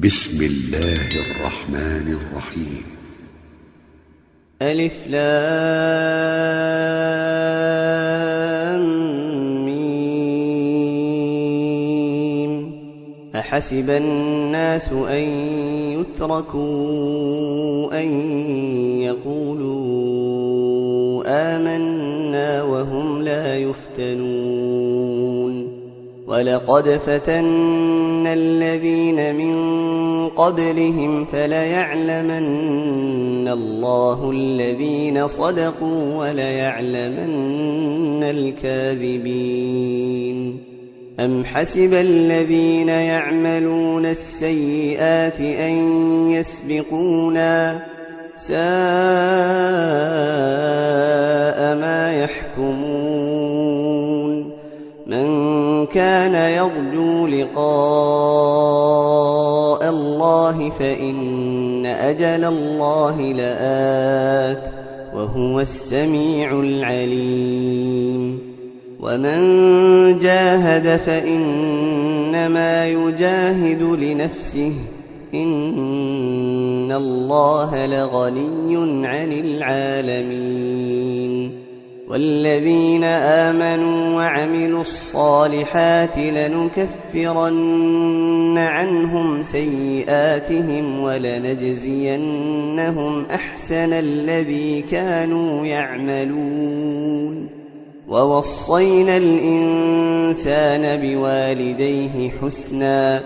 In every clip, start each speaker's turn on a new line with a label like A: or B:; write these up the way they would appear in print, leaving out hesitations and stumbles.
A: بسم الله الرحمن الرحيم.
B: ألف لام ميم. أحسب الناس أن يتركوا أن يقولوا آمنا وهم لا يفتنون. ولقد فتنا الذين من قبلهم فليعلمن الله الذين صدقوا وليعلمن الكاذبين. أم حسب الذين يعملون السيئات أن يسبقونا ساء ما يحكمون. من كان يرجو لقاء الله فإن أجل الله لآت وهو السميع العليم. ومن جاهد فإنما يجاهد لنفسه إن الله لغني عن العالمين. والذين آمنوا وعملوا الصالحات لنكفرن عنهم سيئاتهم ولنجزينهم أحسن الذي كانوا يعملون. ووصينا الإنسان بوالديه حسنا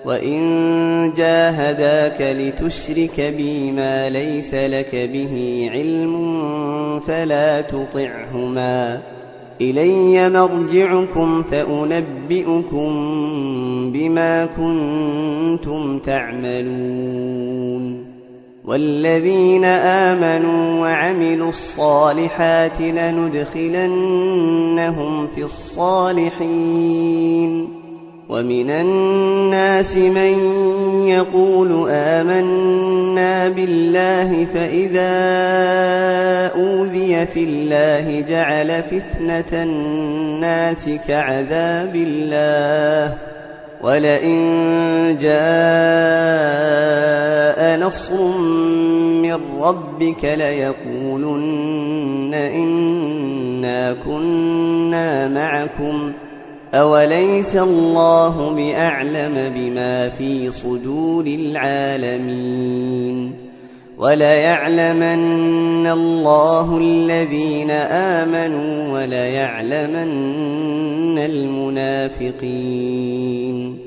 B: وإن جاهداك لتشرك بي ما ليس لك به علم فلا تطعهما. إلي مرجعكم فأنبئكم بما كنتم تعملون. والذين آمنوا وعملوا الصالحات لندخلنهم في الصالحين. ومن الناس من يقول آمنا بالله فإذا أوذي في الله جعل فتنة الناس كعذاب الله ولئن جاء نصر من ربك ليقولن إنا كنا معكم أوليس الله بأعلم بما في صدور العالمين. وليعلمن الله الذين آمنوا وليعلمن المنافقين.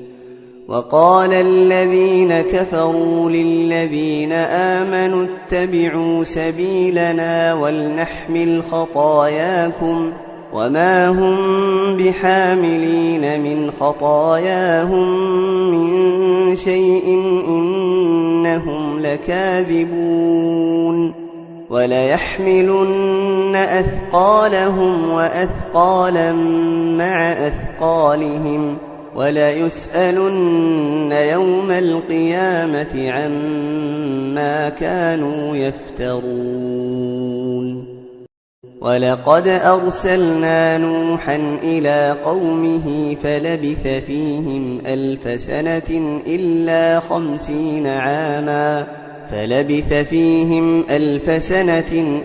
B: وقال الذين كفروا للذين آمنوا اتبعوا سبيلنا ولنحمل خطاياكم وما هم بحاملين من خطاياهم من شيء إنهم لكاذبون. وليحملن أثقالهم وأثقالا مع أثقالهم وليسألن يوم القيامة عما كانوا يفترون. ولقد أرسلنا نوحا إلى قومه فلبث فيهم 1000 سنة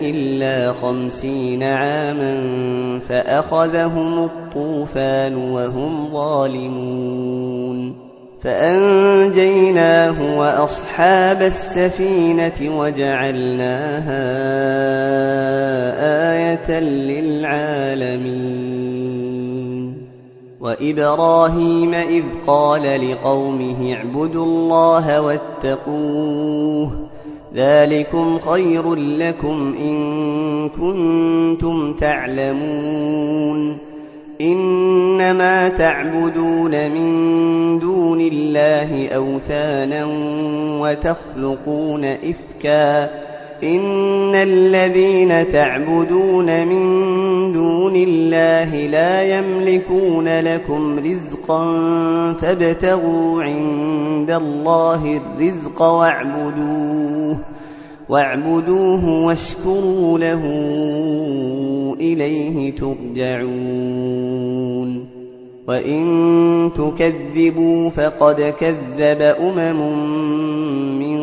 B: إلا 50 عاما فأخذهم الطوفان وهم ظالمون. فأنجيناه وأصحاب السفينة وجعلناها آية للعالمين. وإبراهيم إذ قال لقومه اعبدوا الله واتقوه ذلكم خير لكم إن كنتم تعلمون. إنما تعبدون من دون الله أوثانا وتخلقون إفكا إن الذين تعبدون من دون الله لا يملكون لكم رزقا فابتغوا عند الله الرزق واعبدوه واشكروا له إليه ترجعون. وإن تكذبوا فقد كذب من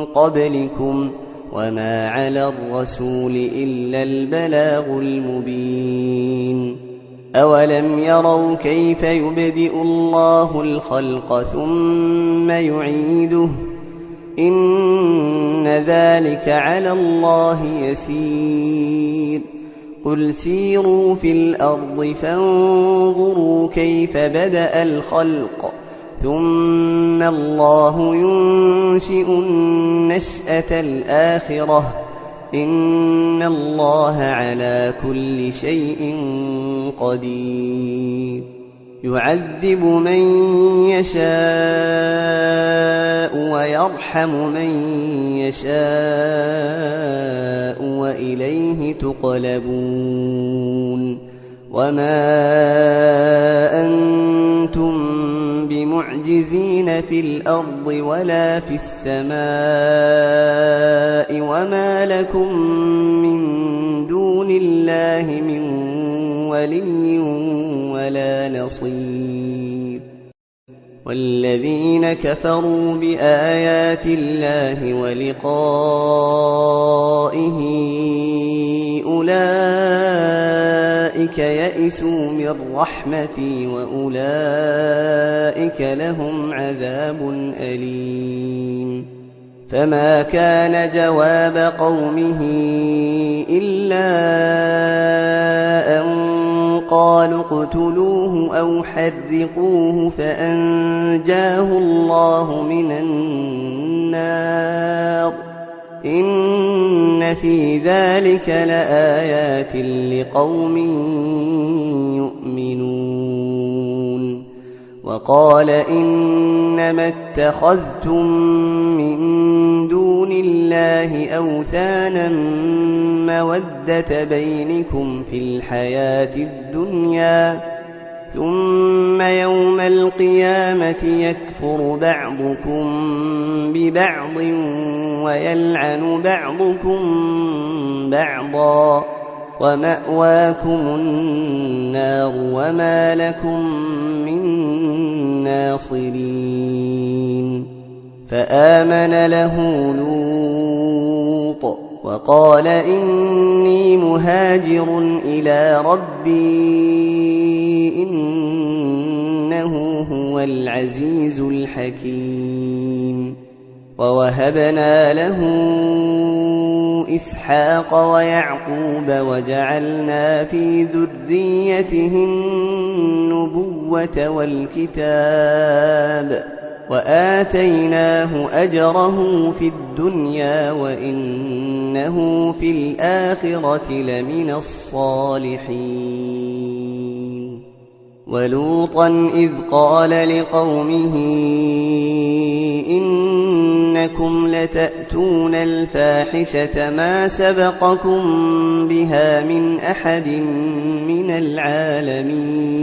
B: قبلكم وما على الرسول إلا البلاغ المبين أولم يروا كيف يبدئ الله الخلق ثم يعيده إن ذلك على الله يسير قل سيروا في الأرض فانظروا كيف بدأ الخلق ثم الله ينشئ النشأة الآخرة إن الله على كل شيء قدير يعذب من يشاء ويرحم من يشاء وإليه تقلبون وما أنتم بمعجزين في الأرض ولا في السماء وما لكم من دون الله من ولي ولا نصير والذين كفروا بآيات الله ولقائه أولئك يئسوا من رحمتي وأولئك لهم عذاب أليم فما كان جواب قومه إلا أن قالوا اقتلوه أو حرقوه فأنجاه الله من النار إن في ذلك لآيات لقوم يؤمنون وقال إنما اتخذتم من دون الله أوثانا مودة بينكم في الحياة الدنيا ثم يوم القيامة يكفر بعضكم ببعض ويلعن بعضكم بعضا ومأواكم النار وما لكم من ناصرين فآمن له لوط وقال إني مهاجر إلى ربي إنه هو العزيز الحكيم ووهبنا له إسحاق ويعقوب وجعلنا في ذريته النبوة والكتاب وآتيناه أجره في الدنيا وإنه في الآخرة لمن الصالحين ولوطا إذ قال لقومه إنكم لتأتون الفاحشة ما سبقكم بها من أحد من العالمين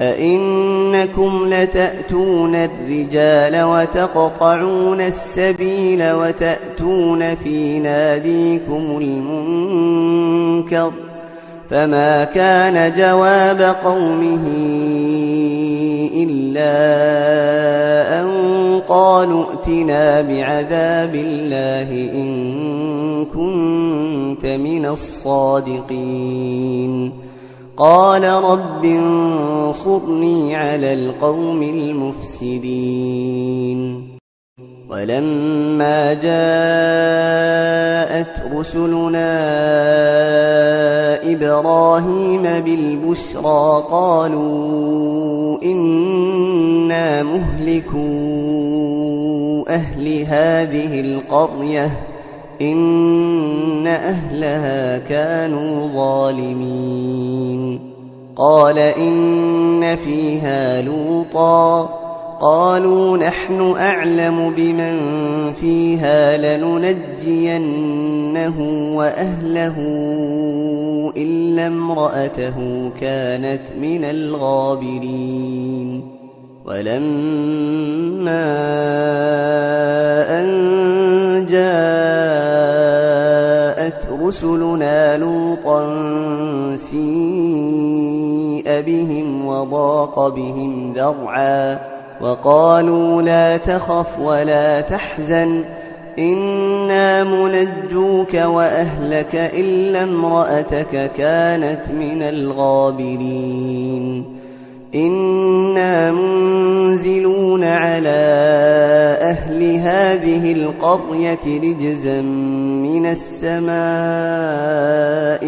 B: أئنكم لتأتون الرجال وتقطعون السبيل وتأتون في ناديكم المنكر فما كان جواب قومه إلا أن قالوا ائتنا بعذاب الله إن كنت من الصادقين قال رب انصرني على القوم المفسدين ولما جاءت رسلنا إبراهيم بالبشرى قالوا إنا مهلكو أهل هذه القرية إن أهلها كانوا ظالمين قال إن فيها لوطا قالوا نحن أعلم بمن فيها لننجينه وأهله إلا امرأته كانت من الغابرين ولما أن جاءت رسلنا لوطا سيء بهم وضاق بهم ذرعا وقالوا لا تخف ولا تحزن إنا منجوك وأهلك إلا امرأتك كانت من الغابرين إنا منزلون على أهل هذه القرية رجزا من السماء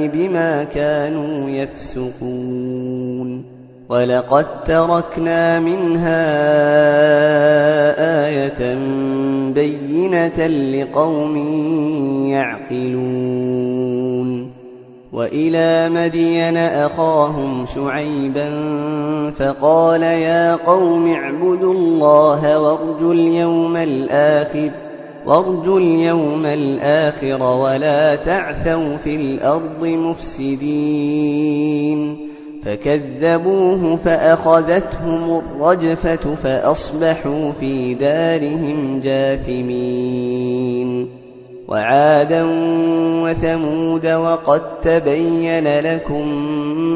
B: بما كانوا يفسقون ولقد تركنا منها آية بينة لقوم يعقلون وإلى مدين أخاهم شعيبا فقال يا قوم اعبدوا الله وارجوا اليوم الآخر ولا تعثوا في الأرض مفسدين فكذبوه فأخذتهم الرجفة فأصبحوا في دارهم جاثمين وعادا وثمود وقد تبين لكم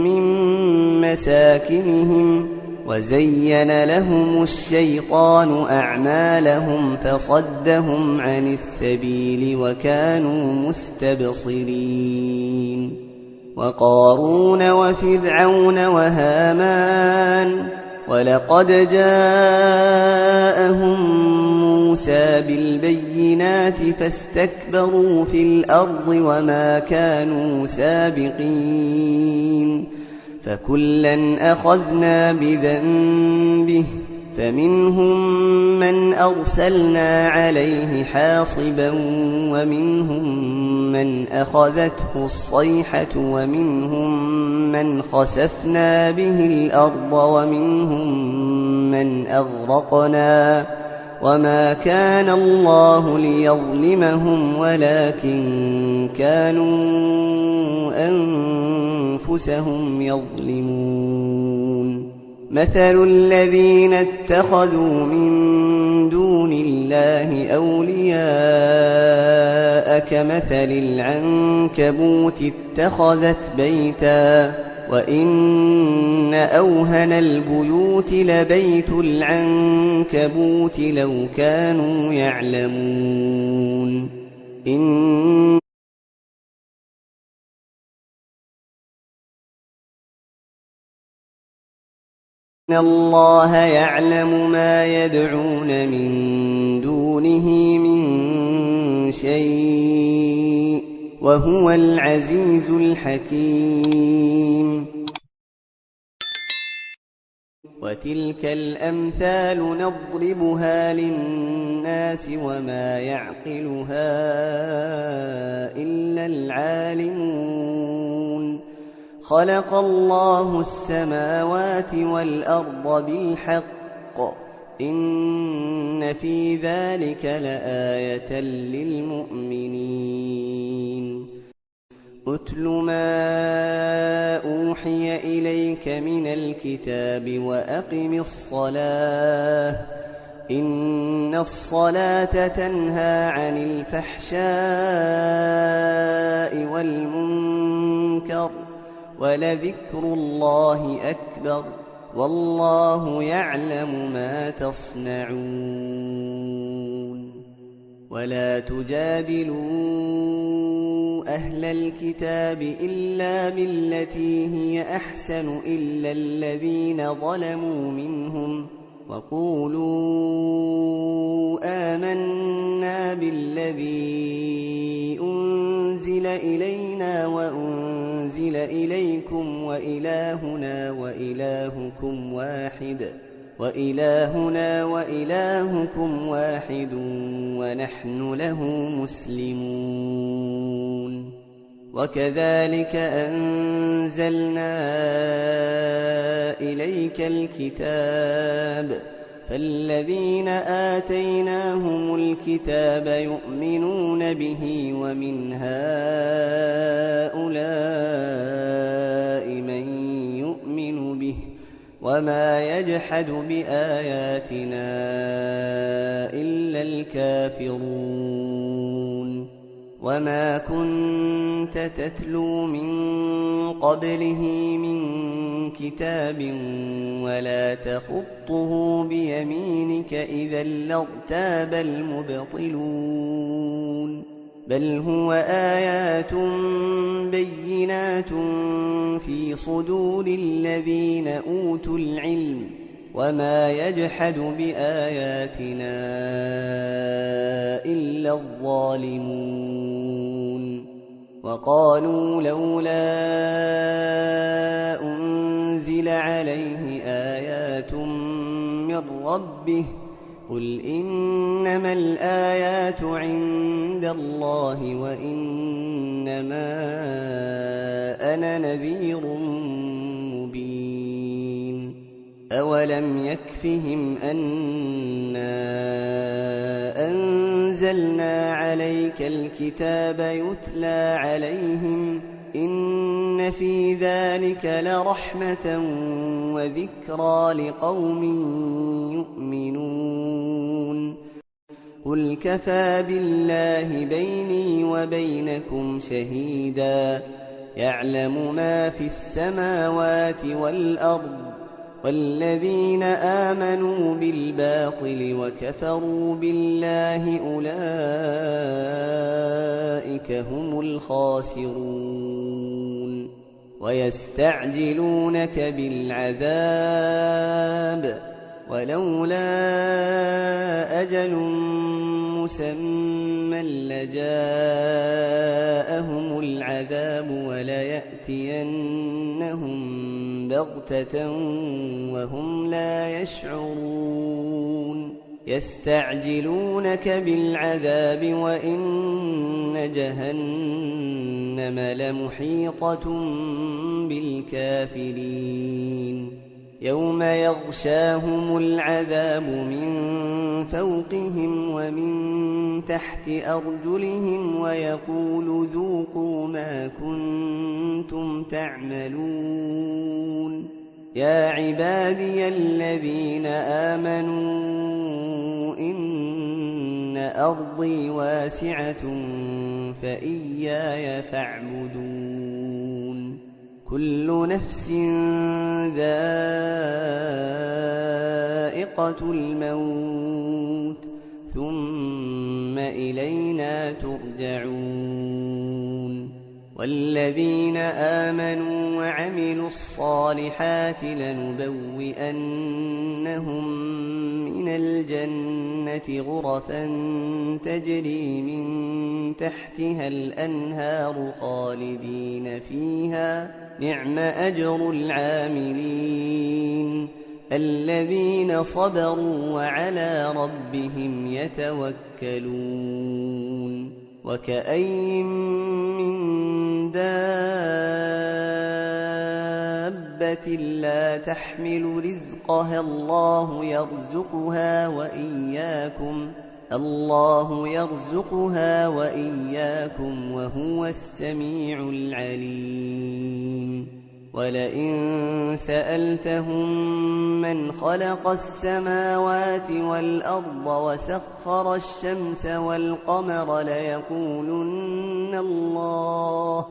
B: من مساكنهم وزين لهم الشيطان أعمالهم فصدهم عن السبيل وكانوا مستبصرين وقارون وفرعون وهامان ولقد جاءهم موسى بالبينات فاستكبروا في الأرض وما كانوا سابقين فكلا أخذنا بذنبه فمنهم من أرسلنا عليه حاصبا ومنهم من أخذته الصيحة ومنهم من خسفنا به الأرض ومنهم من أغرقنا وما كان الله ليظلمهم ولكن كانوا أنفسهم يظلمون مثل الذين اتخذوا من دون الله أولياء كمثل العنكبوت اتخذت بيتا وإن أوهن البيوت لبيت العنكبوت لو كانوا يعلمون إن الله يعلم ما يدعون من دونه من شيء وهو العزيز الحكيم وتلك الأمثال نضربها للناس وما يعقلها إلا العالمون خلق الله السماوات والأرض بالحق إن في ذلك لآية للمؤمنين أتل ما أوحي إليك من الكتاب وأقم الصلاة إن الصلاة تنهى عن الفحشاء والمنكر ولذكر الله أكبر والله يعلم ما تصنعون ولا تجادلوا أهل الكتاب إلا بالتي هي أحسن إلا الذين ظلموا منهم وقولوا آمنا بالذي أنزل إلينا وأنزل إليكم وإلهنا وإلهكم واحد ونحن له مسلمون وكذلك أنزلنا إليك الكتاب فالذين آتيناهم الكتاب يؤمنون به ومن هؤلاء من يؤمن به وما يجحد بآياتنا إلا الكافرون وما كنت تتلو من قبله من كتاب ولا تخطه بيمينك إذا لارتاب المبطلون بل هو آيات بينات في صدور الذين أوتوا العلم وما يجحد بآياتنا إلا الظالمون وقالوا لولا أنزل عليه آيات من ربه قل إنما الآيات عند الله وإنما أنا نذير مبين أولم يكفهم أنا أنزلنا عليك الكتاب يتلى عليهم إن في ذلك لرحمة وذكرى لقوم يؤمنون قل كفى بالله بيني وبينكم شهيدا يعلم ما في السماوات والأرض والذين آمنوا بالباطل وكفروا بالله أولئك هم الخاسرون ويستعجلونك بالعذاب ولولا أجل مسمى لجاءهم العذاب وليأتينهم بغتة وهم لا يشعرون يستعجلونك بالعذاب وإن جهنم لمحيطة بالكافرين يوم يغشاهم العذاب من فوقهم ومن تحت أرجلهم ويقول ذوقوا ما كنتم تعملون يا عبادي الذين آمنوا إن أرضي واسعة فإياي فاعبدون كل نفس ذائقة الموت ثم إلينا ترجعون والذين آمنوا وعملوا الصالحات لنبوئنهم من الجنة غرفا تجري من تحتها الأنهار خالدين فيها نعم أجر العاملين الذين صبروا وعلى ربهم يتوكلون وكأين من دابة لا تحمل رزقها الله يرزقها وإياكم وهو السميع العليم ولئن سألتهم من خلق السماوات والأرض وسخر الشمس والقمر ليقولن الله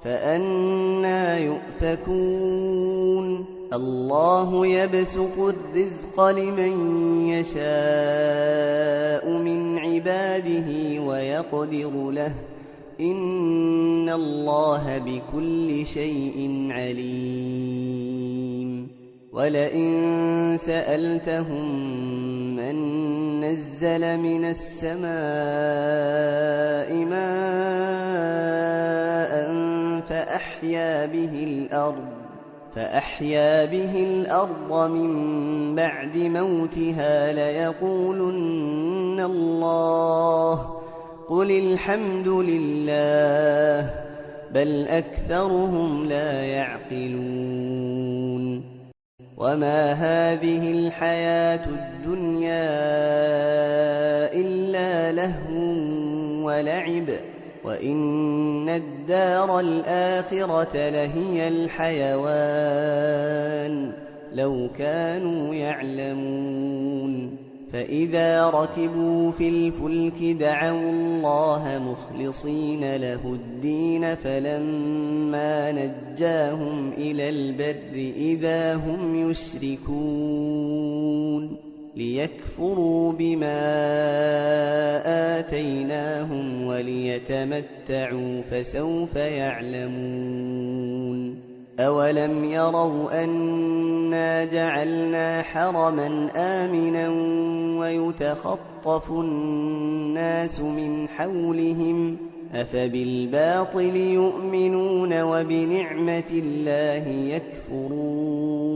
B: فأنى يؤفكون الله يبسط الرزق لمن يشاء من عباده ويقدر له إن الله بكل شيء عليم ولئن سألتهم من نزل من السماء ماء فأحيا به الأرض من بعد موتها ليقولن الله قل الحمد لله بل أكثرهم لا يعقلون وما هذه الحياة الدنيا إلا لهو ولعب وإن الدار الآخرة لهي الحيوان لو كانوا يعلمون فإذا ركبوا في الفلك دعوا الله مخلصين له الدين فلما نجاهم إلى البر إذا هم يشركون ليكفروا بما آتيناهم وليتمتعوا فسوف يعلمون أولم يروا أنا جعلنا حرما آمنا ويتخطف الناس من حولهم أفبالباطل يؤمنون وبنعمة الله يكفرون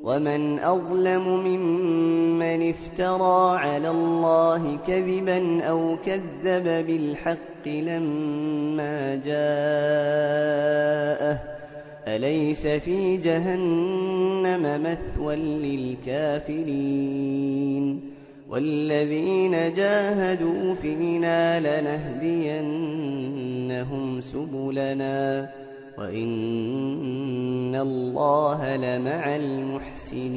B: ومن أظلم ممن افترى على الله كذبا أو كذب بالحق لما جاءه أليس في جهنم مثوى للكافرين والذين جاهدوا فينا لنهدينهم سبلنا وإن الله لمع المحسنين